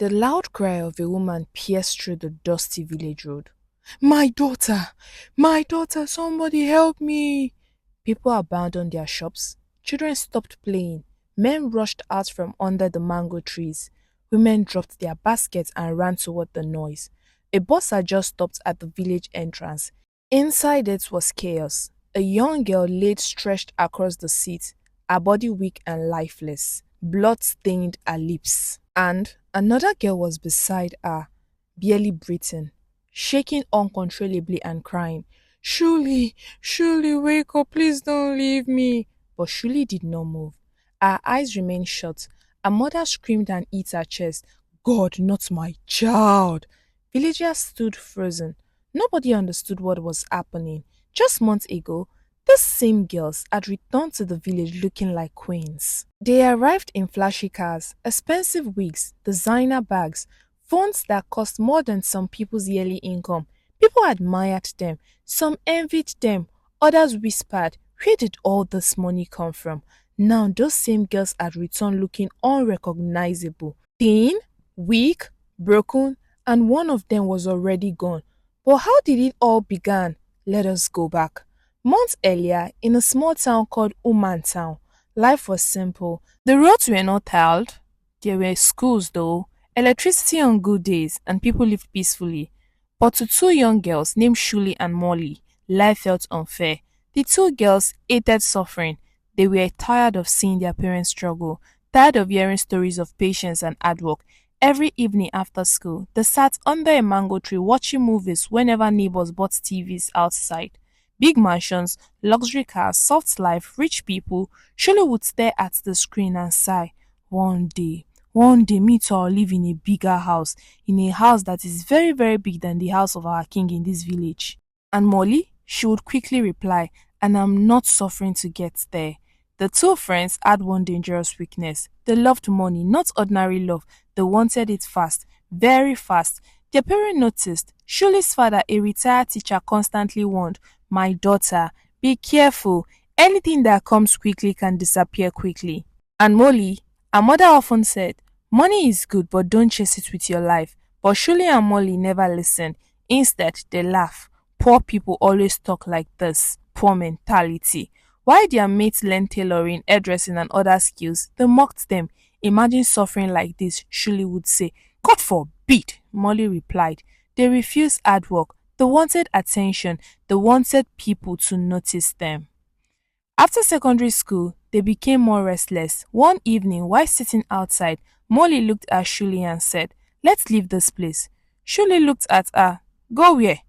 The loud cry of a woman pierced through the dusty village road. My daughter! My daughter! Somebody help me! People abandoned their shops. Children stopped playing. Men rushed out from under the mango trees. Women dropped their baskets and ran toward the noise. A bus had just stopped at the village entrance. Inside it was chaos. A young girl lay stretched across the seat, her body weak and lifeless. Blood stained her lips. And another girl was beside her, barely breathing, shaking uncontrollably and crying, Shully, Shully, wake up, please don't leave me. But Shully did not move. Her eyes remained shut. Her mother screamed and hit her chest. God, not my child. Villagers stood frozen. Nobody understood what was happening. Just months ago, these same girls had returned to the village looking like queens. They arrived in flashy cars, expensive wigs, designer bags, phones that cost more than some people's yearly income. People admired them, some envied them, others whispered, where did all this money come from? Now those same girls had returned looking unrecognizable, thin, weak, broken, and one of them was already gone. But how did it all begin? Let us go back. Months earlier, in a small town called Town, life was simple. The roads were not tiled. There were schools though, electricity on good days, and people lived peacefully. But to two young girls named Shully and Molly, life felt unfair. The two girls hated suffering. They were tired of seeing their parents struggle, tired of hearing stories of patience and hard work. Every evening after school, they sat under a mango tree watching movies whenever neighbors bought TVs outside. Big mansions, luxury cars, soft life, rich people. Shirley would stare at the screen and sigh. One day, me too, I'll live in a bigger house, in a house that is very, very big than the house of our king in this village. And Molly, she would quickly reply, and I'm not suffering to get there. The two friends had one dangerous weakness. They loved money, not ordinary love. They wanted it fast, very fast. Their parent noticed. Shirley's father, a retired teacher, constantly warned, my daughter, be careful. Anything that comes quickly can disappear quickly. And Molly, her mother often said, money is good, but don't chase it with your life. But Shirley and Molly never listened. Instead, they laugh. Poor people always talk like this. Poor mentality. While their mates learned tailoring, hairdressing, and other skills, they mocked them. Imagine suffering like this, Shirley would say. God forbid, Molly replied. They refused hard work. They wanted attention. They wanted people to notice them. After secondary school, they became more restless. One evening, while sitting outside, Molly looked at Shirley and said, let's leave this place. Shirley looked at her. Go where?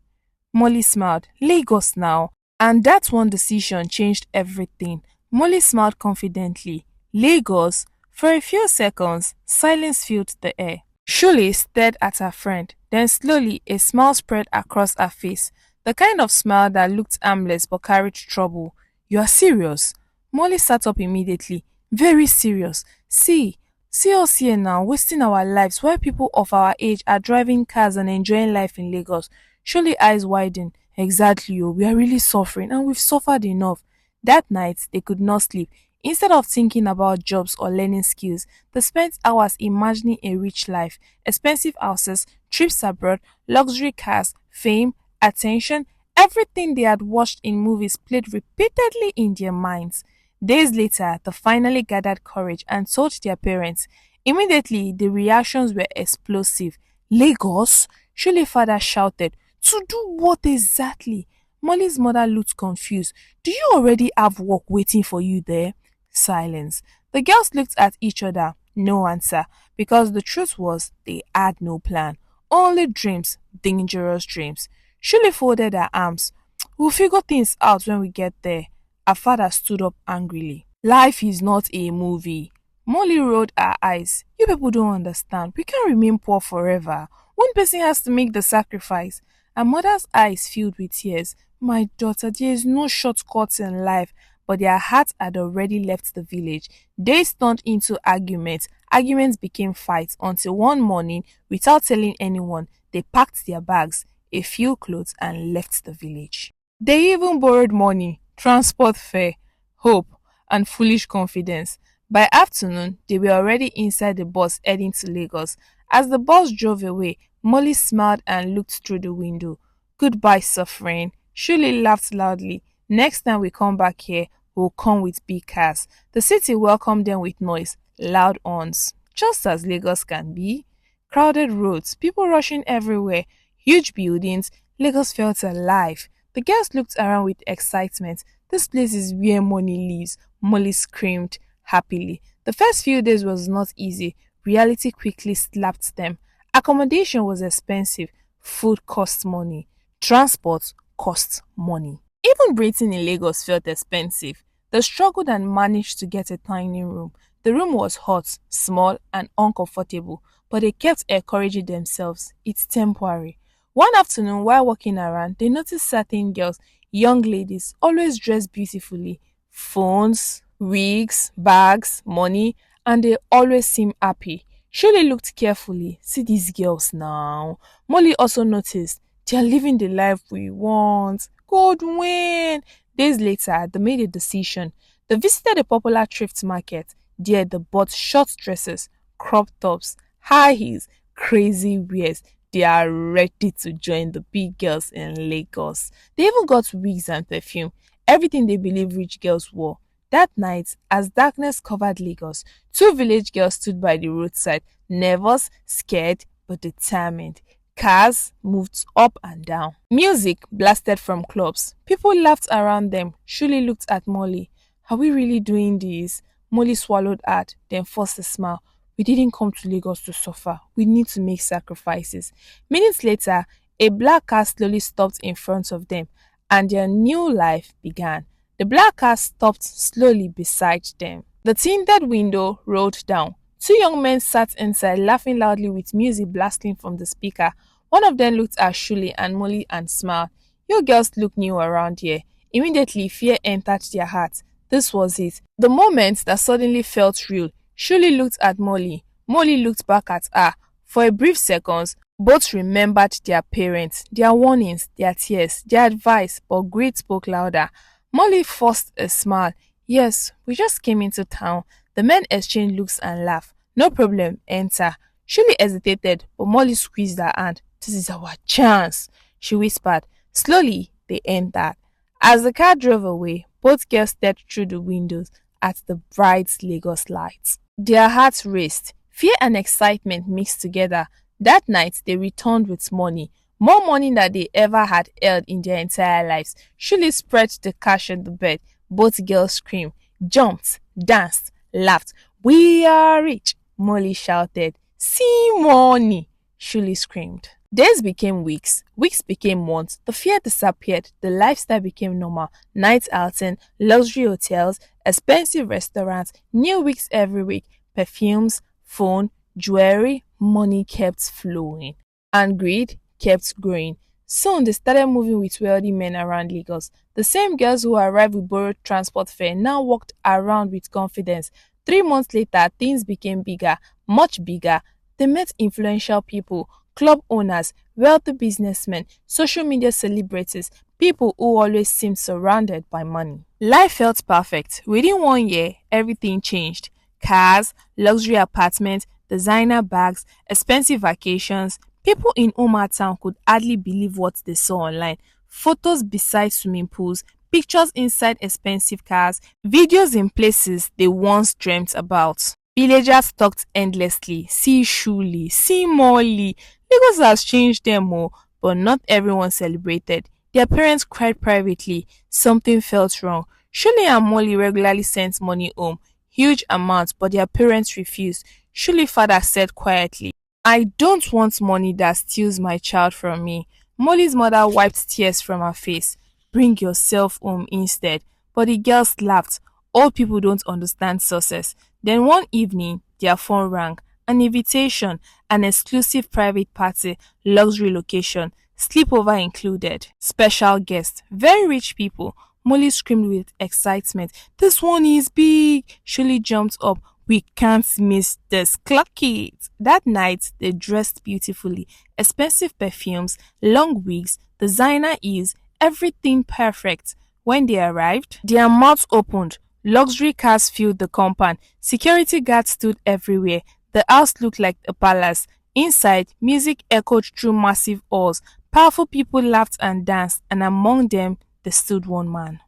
Molly smiled. Lagos now. And that one decision changed everything. Molly smiled confidently. Lagos? For a few seconds, silence filled the air. Shirley stared at her friend. Then slowly, a smile spread across her face. The kind of smile that looked harmless but carried trouble. You are serious? Molly sat up immediately. Very serious. See us here now, wasting our lives while people of our age are driving cars and enjoying life in Lagos. Shirley's eyes widened. Exactly, oh, we are really suffering and we've suffered enough. That night, they could not sleep. Instead of thinking about jobs or learning skills, they spent hours imagining a rich life, expensive houses, trips abroad, luxury cars, fame, attention. Everything they had watched in movies played repeatedly in their minds. Days later, they finally gathered courage and told their parents. Immediately, the reactions were explosive. Lagos? Shirley's father shouted. To do what exactly? Molly's mother looked confused. Do you already have work waiting for you there? Silence. The girls looked at each other. No answer. Because the truth was, they had no plan. Only dreams. Dangerous dreams. Shirley folded her arms. We'll figure things out when we get there. Her father stood up angrily. Life is not a movie. Molly rolled her eyes. You people don't understand. We can't remain poor forever. One person has to make the sacrifice. Her mother's eyes filled with tears. My daughter, there is no shortcuts in life. But their hearts had already left the village. Days turned into arguments. Arguments became fights until one morning, without telling anyone, they packed their bags, a few clothes, and left the village. They even borrowed money, transport fare, hope, and foolish confidence. By afternoon, they were already inside the bus heading to Lagos. As the bus drove away, Molly smiled and looked through the window. Goodbye, suffering. Shully laughed loudly. Next time we come back here, we'll come with big cars. The city welcomed them with noise, loud horns, just as Lagos can be. Crowded roads, people rushing everywhere, huge buildings. Lagos felt alive. The girls looked around with excitement. This place is where money lives. Molly screamed happily. The first few days was not easy. Reality quickly slapped them. Accommodation was expensive. Food cost money. Transport cost money. Even breathing in Lagos felt expensive. They struggled and managed to get a tiny room. The room was hot, small, and uncomfortable, but they kept encouraging themselves. It's temporary. One afternoon, while walking around, they noticed certain girls, young ladies, always dressed beautifully. Phones, wigs, bags, money, and they always seemed happy. Shirley looked carefully. See these girls now. Molly also noticed they are living the life we want. God when? Days later, they made a decision. They visited a popular thrift market. There, they bought short dresses, crop tops, high heels, crazy wears. They are ready to join the big girls in Lagos. They even got wigs and perfume, everything they believe rich girls wore. That night, as darkness covered Lagos, two village girls stood by the roadside, nervous, scared, but determined. Cars moved up and down. Music blasted from clubs. People laughed around them. Shuli looked at Molly. Are we really doing this? Molly swallowed hard, then forced a smile. We didn't come to Lagos to suffer. We need to make sacrifices. Minutes later, a black car slowly stopped in front of them, and their new life began. The black car stopped slowly beside them. The tinted window rolled down. Two young men sat inside laughing loudly with music blasting from the speaker. One of them looked at Shuli and Molly and smiled. You girls look new around here. Immediately, fear entered their hearts. This was it. The moment that suddenly felt real. Shuli looked at Molly. Molly looked back at her. For a brief second, both remembered their parents, their warnings, their tears, their advice, but greed spoke louder. Molly forced a smile. Yes, we just came into town. The men exchanged looks and laughed. No problem, enter. Shuli hesitated, but Molly squeezed her hand. This is our chance, she whispered. Slowly, they entered. As the car drove away, both girls stepped through the windows at the bright Lagos lights. Their hearts raced. Fear and excitement mixed together. That night, they returned with money. More money than they ever had held in their entire lives. Shuli spread the cash on the bed. Both girls screamed, jumped, danced, laughed. We are rich, Molly shouted. See money, Shuli screamed. Days became weeks. Weeks became months. The fear disappeared. The lifestyle became normal. Night outing, luxury hotels, expensive restaurants, new wigs every week, perfumes, phone, jewelry, money kept flowing. And greed kept growing. Soon they started moving with wealthy men around Lagos. The same girls who arrived with borrowed transport fare now walked around with confidence. 3 months later, things became bigger, much bigger. They met influential people, club owners, wealthy businessmen, social media celebrities, people who always seemed surrounded by money. Life felt perfect. Within 1 year, everything changed. Cars, luxury apartments, designer bags, expensive vacations. People in Omar Town could hardly believe what they saw online. Photos beside swimming pools, pictures inside expensive cars, videos in places they once dreamt about. Villagers talked endlessly. See Shuli, see Molly. Lagos has changed them all, but not everyone celebrated. Their parents cried privately. Something felt wrong. Shuli and Molly regularly sent money home, huge amounts, but their parents refused. Shuli's father said quietly, I don't want money that steals my child from me. Molly's mother wiped tears from her face. Bring yourself home instead. But the girls laughed. Old people don't understand success. Then one evening, their phone rang. An invitation, an exclusive private party, luxury location, sleepover included. Special guests, very rich people. Molly screamed with excitement. This one is big. Shirley jumped up. We can't miss this. Clock it. That night, they dressed beautifully. Expensive perfumes, long wigs, designer ears, everything perfect. When they arrived, their mouths opened. Luxury cars filled the compound. Security guards stood everywhere. The house looked like a palace. Inside, music echoed through massive halls. Powerful people laughed and danced, and among them, there stood one man.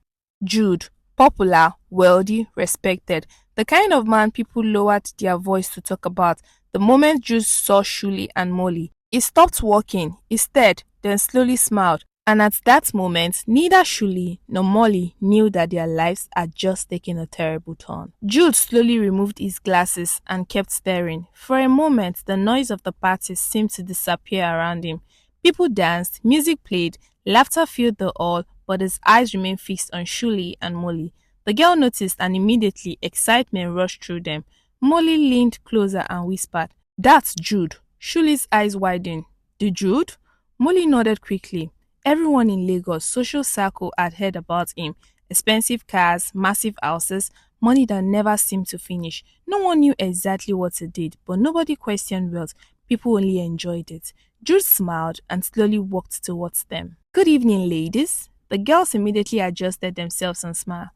Jude, popular, wealthy, respected, the kind of man people lowered their voice to talk about. The moment Jude saw Shully and Molly, he stopped walking, he stared, then slowly smiled. And at that moment, neither Shully nor Molly knew that their lives had just taken a terrible turn. Jude slowly removed his glasses and kept staring. For a moment, the noise of the party seemed to disappear around him. People danced, music played, laughter filled the hall, but his eyes remained fixed on Shully and Molly. The girl noticed and immediately excitement rushed through them. Molly leaned closer and whispered, "That's Jude." Shully's eyes widened. "The Jude?" Molly nodded quickly. Everyone in Lagos' social circle had heard about him. Expensive cars, massive houses, money that never seemed to finish. No one knew exactly what he did, but nobody questioned wealth. People only enjoyed it. Jude smiled and slowly walked towards them. "Good evening, ladies." The girls immediately adjusted themselves and smiled.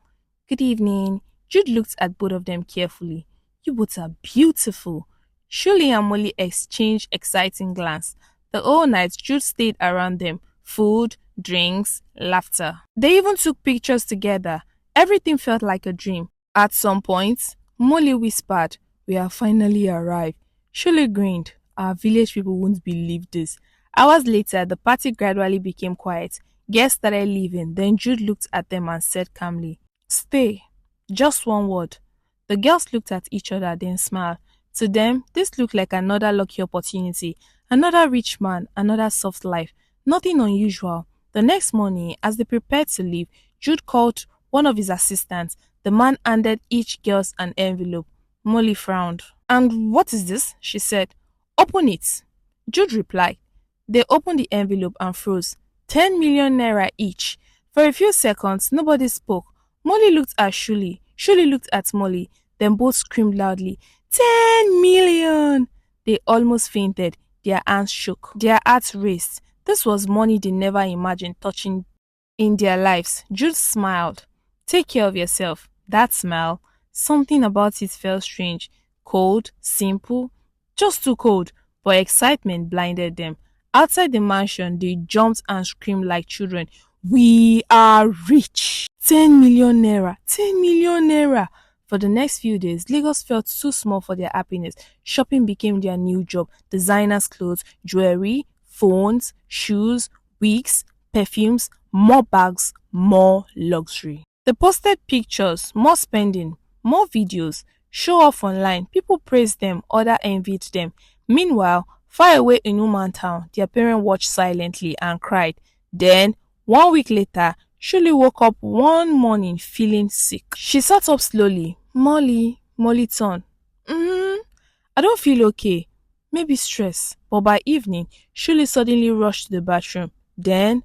"Good evening." Jude looked at both of them carefully. "You both are beautiful." Shirley and Molly exchanged exciting glances. The whole night, Jude stayed around them. Food, drinks, laughter. They even took pictures together. Everything felt like a dream. At some point, Molly whispered, "We have finally arrived." Shirley grinned. "Our village people won't believe this." Hours later, the party gradually became quiet. Guests started leaving. Then Jude looked at them and said calmly, "Stay. Just one word." The girls looked at each other, then smiled. To them, this looked like another lucky opportunity, another rich man, another soft life. Nothing unusual. The next morning, as they prepared to leave, Jude called one of his assistants. The man handed each girl an envelope. Molly frowned. "And what is this?" she said. "Open it." Jude replied. They opened the envelope and froze. 10 million naira each. For a few seconds, nobody spoke. Molly looked at Shuli. Shuli looked at Molly. Then both screamed loudly, 10 million! They almost fainted. Their hands shook. Their hearts raced. This was money they never imagined touching in their lives. Jude smiled. "Take care of yourself." That smile, something about it felt strange. Cold, simple, just too cold. But excitement blinded them. Outside the mansion, they jumped and screamed like children. "We are rich! 10 million naira! 10 million naira!" For the next few days, Lagos felt too small for their happiness. Shopping became their new job. Designers' clothes, jewelry, phones, shoes, wigs, perfumes, more bags, more luxury. They posted pictures, more spending, more videos, show off online. People praised them, others envied them. Meanwhile, far away in Woman Town, their parents watched silently and cried. Then, 1 week later, Shirley woke up one morning feeling sick. She sat up slowly. Molly turned. I don't feel okay. Maybe stress." But by evening, Shirley suddenly rushed to the bathroom. Then,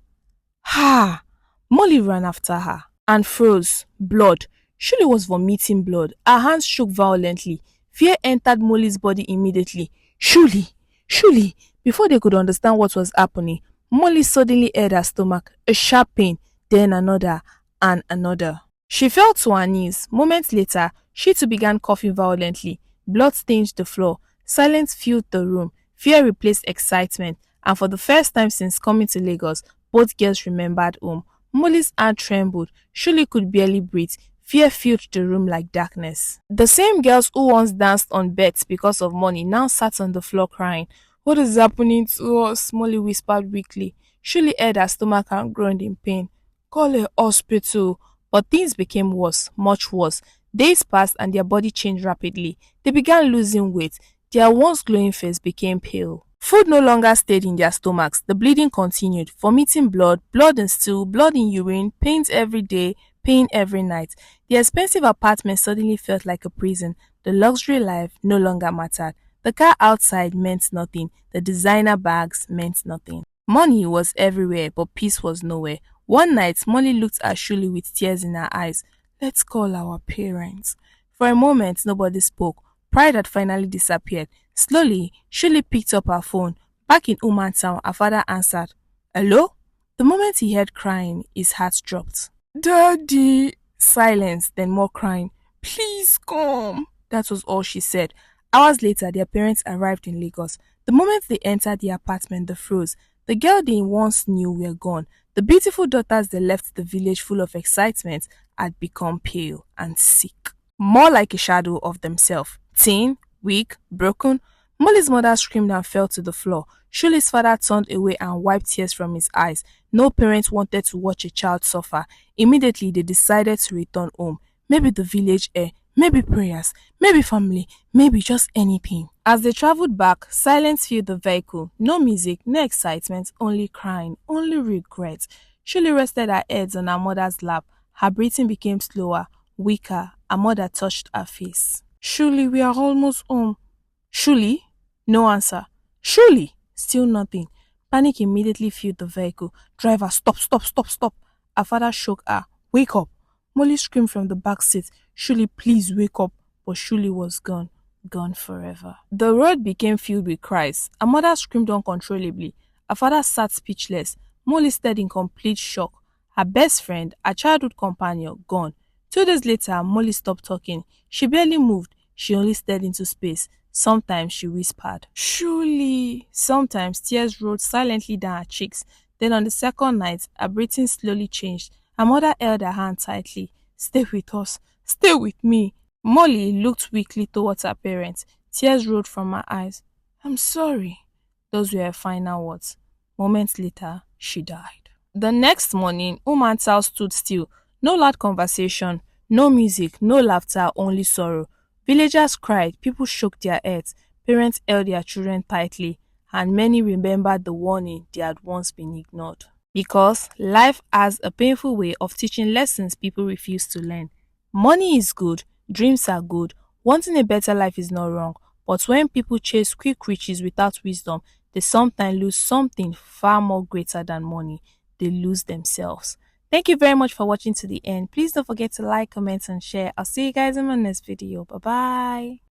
ha! Molly ran after her and froze. Blood. Shirley was vomiting blood. Her hands shook violently. Fear entered Molly's body immediately. "Shirley! Shirley!" Before they could understand what was happening, Molly suddenly heard her stomach, a sharp pain, then another, and another. She fell to her knees. Moments later, she too began coughing violently. Blood stained the floor. Silence filled the room. Fear replaced excitement, and for the first time since coming to Lagos, both girls remembered home. Molly's hand trembled. Shirley could barely breathe. Fear filled the room like darkness. The same girls who once danced on beds because of money now sat on the floor crying. "What is happening to us?" Molly whispered weakly. Shirley heard her stomach and groaned in pain. "Call a hospital." But things became worse, much worse. Days passed and their body changed rapidly. They began losing weight. Their once glowing face became pale. Food no longer stayed in their stomachs. The bleeding continued, vomiting blood, blood in stool, blood in urine, pains every day, pain every night. The expensive apartment suddenly felt like a prison. The luxury life no longer mattered. The car outside meant nothing. The designer bags meant nothing. Money was everywhere, but peace was nowhere. One night, Molly looked at Shuli with tears in her eyes. "Let's call our parents." For a moment, nobody spoke. Pride had finally disappeared. Slowly, Shuli picked up her phone. Back in Town, her father answered. "Hello?" The moment he heard crying, his heart dropped. "Daddy!" Silence, then more crying. "Please come." That was all she said. Hours later, their parents arrived in Lagos. The moment they entered the apartment, they froze. The girl they once knew were gone. The beautiful daughters they left the village full of excitement had become pale and sick, more like a shadow of themselves. Thin, weak, broken. Molly's mother screamed and fell to the floor. Shully's father turned away and wiped tears from his eyes. No parent wanted to watch a child suffer. Immediately, they decided to return home. Maybe the village air, maybe prayers, maybe family, maybe just anything. As they traveled back, silence filled the vehicle. No music, no excitement, only crying, only regret. Shully rested her head on her mother's lap. Her breathing became slower, weaker. Her mother touched her face. Shully, we are almost home. Shully? No answer. Shully? Still nothing. Panic immediately filled the vehicle. Driver, stop, stop, stop, stop. Her father shook her. Wake up. Molly screamed from the back seat. Shully, please wake up. But Shully was gone. Gone forever. The road became filled with cries. Her mother screamed uncontrollably. Her father sat speechless. Molly stayed in complete shock. Her best friend, her childhood companion, gone. 2 days later, Molly stopped talking. She barely moved. She only stared into space. Sometimes she whispered, Surely. Sometimes tears rolled silently down her cheeks. Then on the second night, her breathing slowly changed. Her mother held her hand tightly. Stay with us. Stay with me. Molly looked weakly towards her parents. Tears rolled from her eyes. I'm sorry. Those were her final words. Moments later, she died. The next morning, Umantal stood still. No loud conversation, no music, no laughter, only sorrow. Villagers cried, people shook their heads, parents held their children tightly, and many remembered the warning they had once been ignored. Because life has a painful way of teaching lessons people refuse to learn. Money is good, dreams are good, wanting a better life is not wrong, but when people chase quick riches without wisdom, they sometimes lose something far more greater than money. They lose themselves. Thank you very much for watching to the end. Please don't forget to like, comment, and share. I'll see you guys in my next video. Bye bye.